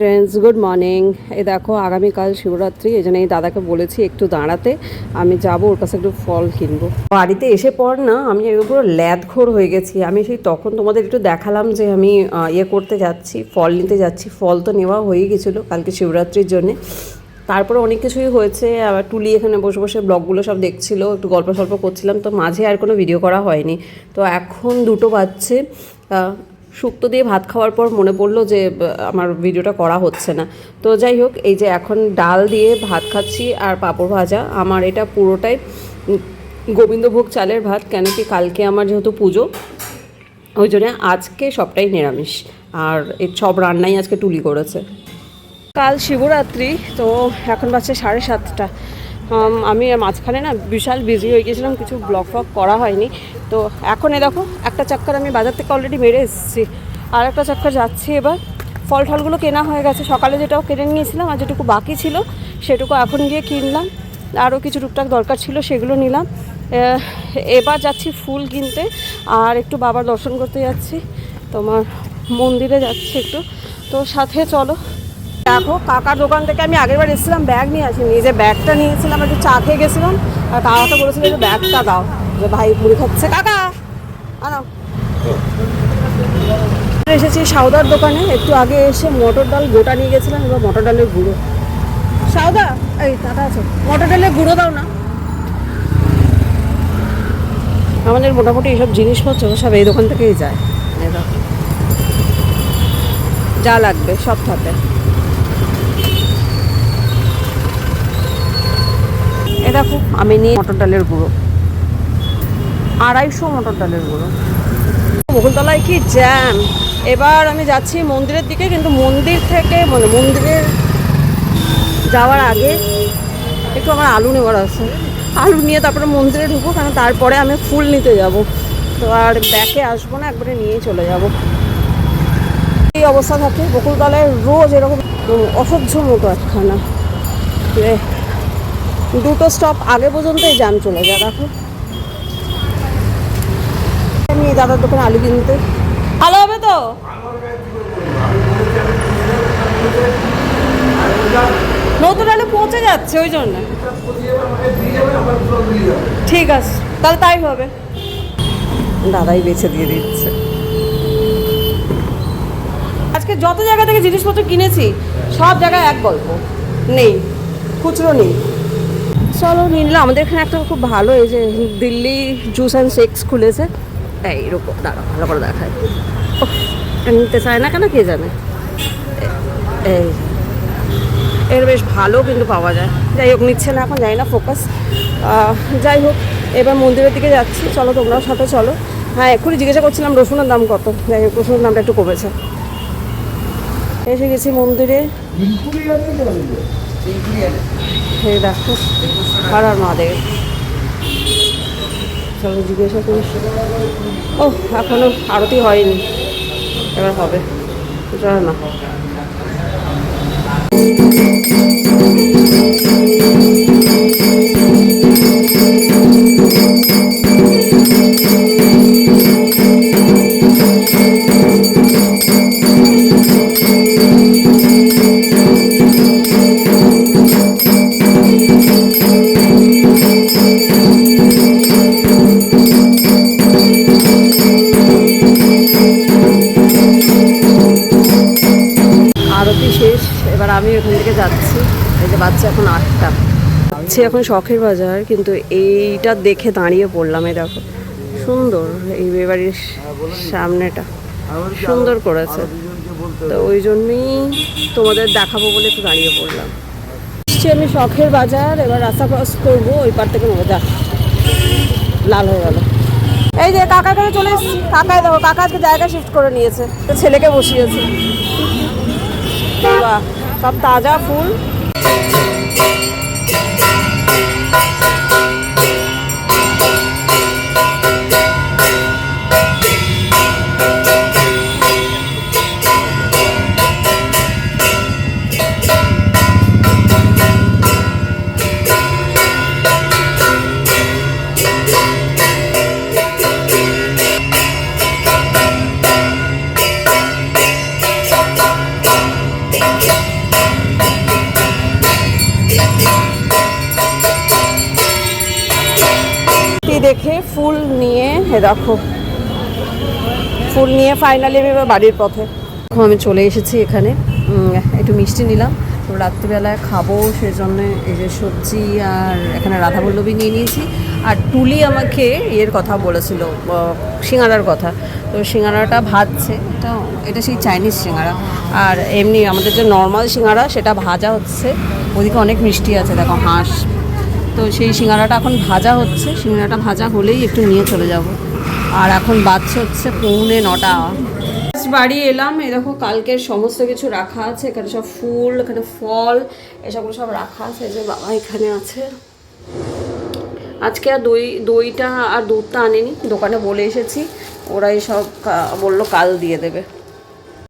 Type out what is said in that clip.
Friends, good morning. এই দেখো আগামীকাল শিবরাত্রি, এই জন্য এই দাদাকে বলেছি একটু দাঁড়াতে। আমি যাব ওর কাছে একটু ফল কিনবো। বাড়িতে এসে পর না আমি পুরো ল্যাদঘোর হয়ে গেছি। আমি সেই তখন তোমাদের একটু দেখালাম যে আমি করতে যাচ্ছি, ফল নিতে যাচ্ছি। ফল তো নেওয়া হয়েই গেছিলো কালকে শিবরাত্রির জন্যে। তারপরে অনেক কিছুই হয়েছে। আবার টুলি এখানে বসে বসে ব্লগগুলো সব দেখছিল, একটু গল্প সল্প করছিলাম, তো মাঝে আর কোনো ভিডিও করা হয়নি। তো এখন 2টো বাজছে। শুক্তো দিয়ে ভাত খাওয়ার পর মনে পড়লো যে আমার ভিডিওটা করা হচ্ছে না। তো যাই হোক, এই যে এখন ডাল দিয়ে ভাত খাচ্ছি আর পাঁপড় ভাজা। আমার এটা পুরোটাই গোবিন্দভোগ চালের ভাত, কেন কি কালকে আমার যেহেতু পুজো, ওই জন্য আজকে সবটাই নিরামিষ। আর এই সব রান্নাই আজকে টুলি করেছে। কাল শিবরাত্রি, তো এখন বাজছে 7:30। আমি মাঝখানে না বিশাল বিজি হয়ে গেছিলাম, কিছু ব্লগ ফ্লগ করা হয়নি। তো এখন দেখো একটা চক্কর আমি বাজার থেকে অলরেডি মেরে এসেছি, আর একটা চক্কর যাচ্ছি। এবার ফল টলগুলো কেনা হয়ে গেছে, সকালে যেটাও কিনে নিয়েছিলাম, আর যেটুকু বাকি ছিল সেটুকু এখন গিয়ে কিনলাম। আরও কিছু টুকটাক দরকার ছিল সেগুলো নিলাম। এবার যাচ্ছি ফুল কিনতে, আর একটু বাবার দর্শন করতে যাচ্ছি, তোমার মন্দিরে যাচ্ছি একটু। তো সাথে চলো। দেখো কাকার দোকান থেকে আমি আগেরবার এসেছিলাম, ব্যাগ নিয়ে আসিনি। যে ব্যাগটা নিয়েছিলাম, একটু চা খেয়ে গেছিলাম, আর কাকাকে বলেছিল যে ব্যাগটা দাও, যে ভাই মুড়ি খাচ্ছে। কাকা আনো। এসেছি সাউদার দোকানে, একটু আগে এসে মটর ডাল গোটা নিয়ে গেছিলাম, এবার মটর ডালের গুঁড়ো। সাউদা, এই টাকা আছে, মটর ডালের গুঁড়ো দাও না। আমাদের মোটামুটি এইসব জিনিসপত্র সব এই দোকান থেকেই যায়। যা লাগবে সব থাকে। এ দেখো আমি নিয়ে মটর ডালের গুঁড়ো, 250 মটর ডালের গুঁড়ো। বকুলতলায় কি জ্যাম। এবার আমি যাচ্ছি মন্দিরের দিকে, কিন্তু মন্দির থেকে মানে মন্দিরের যাওয়ার আগে একটু আমার আলু নেওয়ার আছে। আলু নিয়ে তারপরে মন্দিরে ঢুকবো, কারণ তারপরে আমি ফুল নিতে যাব। তো আর ব্যাকে আসবো না, একবারে নিয়েই চলে যাব। এই অবস্থা থাকে বকুলতলায় রোজ এরকম, অসহ্য মতো একখানা। 2টো স্টপ আগে পর্যন্তই জ্যাম চলে যায়। দেখো আমি দাদার দোকানে আলু কিনতে। ভালো হবে তো? নতুন আলু পৌঁছে যাচ্ছে, ওই জন্য। ঠিক আছে, তাহলে তাই হবে। দাদাই বেছে দিয়ে দিচ্ছে। আজকে যত জায়গা থেকে জিনিসপত্র কিনেছি সব জায়গায় এক গল্প, নেই, খুচরো নেই। চলো নিলাম। আমাদের এখানে একটা খুব ভালো, এই যে দিল্লি জুস অ্যান্ড শেকস খুলেছে, এইরকম। দাঁড়া ভালো করে দেখায়। নিতে চায় না কেন কে জানে। এই এর বেশ ভালো কিন্তু পাওয়া যায়। যাই হোক, নিচ্ছে না এখন, যাই না ফোকাস। যাই হোক, এবার মন্দিরের দিকে যাচ্ছি। চলো তোমরাও সাথে চলো। হ্যাঁ, এক্ষুনি জিজ্ঞাসা করছিলাম রসুনের দাম কত। যাই হোক, রসুনের দামটা একটু কমেছে। এসে গেছি মন্দিরে। দেখো আর মাদের। চলো জিজ্ঞাসা করিস। ও এখনো আরতি হয়নি, এবার হবে। চলো না। শেষ, এবার আমি ওখান থেকে যাচ্ছি। এই যে বাচ্চা এখন 8টা। যাচ্ছি এখন শখের বাজার, কিন্তু এইটা দেখে দাঁড়িয়ে পড়লাম। এই দেখো সুন্দর, এই বিয়েবাড়ির সামনেটা সুন্দর করেছে, তো ওই জন্যই তোমাদের দেখাবো বলে একটু দাঁড়িয়ে পড়লাম। আমি শখের বাজার, এবার রাস্তা ক্রস করবো, ওই পার থেকে নেবো। দেখ লাল হয়ে গেল। এই যে কাকার কাছে চলে এসেছি। কাকায় দেখো, কাকা আজকে জায়গা শিফট করে নিয়েছে, তো ছেলেকে বসিয়েছে। বাহ, সব তাজা ফুল। এ দেখো ফুল নিয়ে ফাইনালি আমি এবার বাড়ির পথে। এখন আমি চলে এসেছি এখানে, একটু মিষ্টি নিলাম, তো রাত্রিবেলায় খাবো সেজন্য এই যে সবজি আর এখানে রাধাবল্লভী নিয়ে নিয়েছি। আর টুলি আমাকে এর কথা বলেছিল, সিঙ্গারার কথা, তো সিঙ্গারাটা ভাজছে, এটা সেই চাইনিজ সিঙ্গারা। আর এমনি আমাদের যে নর্মাল সিঙ্গারা সেটা ভাজা হচ্ছে, ওদিকে অনেক মিষ্টি আছে দেখো হাঁস, তো সেই সিঙ্গারাটা এখন ভাজা হচ্ছে, সিঙ্গারাটা ভাজা হলেই একটু নিয়ে চলে যাব। আর এখন বাজছে হচ্ছে 8:45। বাড়ি এলাম, এই দেখো কালকের সমস্ত কিছু রাখা আছে, এখানে সব ফুল, এখানে ফল, এসবগুলো সব রাখা আছে। যে বাবা এখানে আছে, আজকে আর দইটা আর দুধটা আনেনি, দোকানে বলে এসেছি, ওরাই সব বললো কাল দিয়ে দেবে।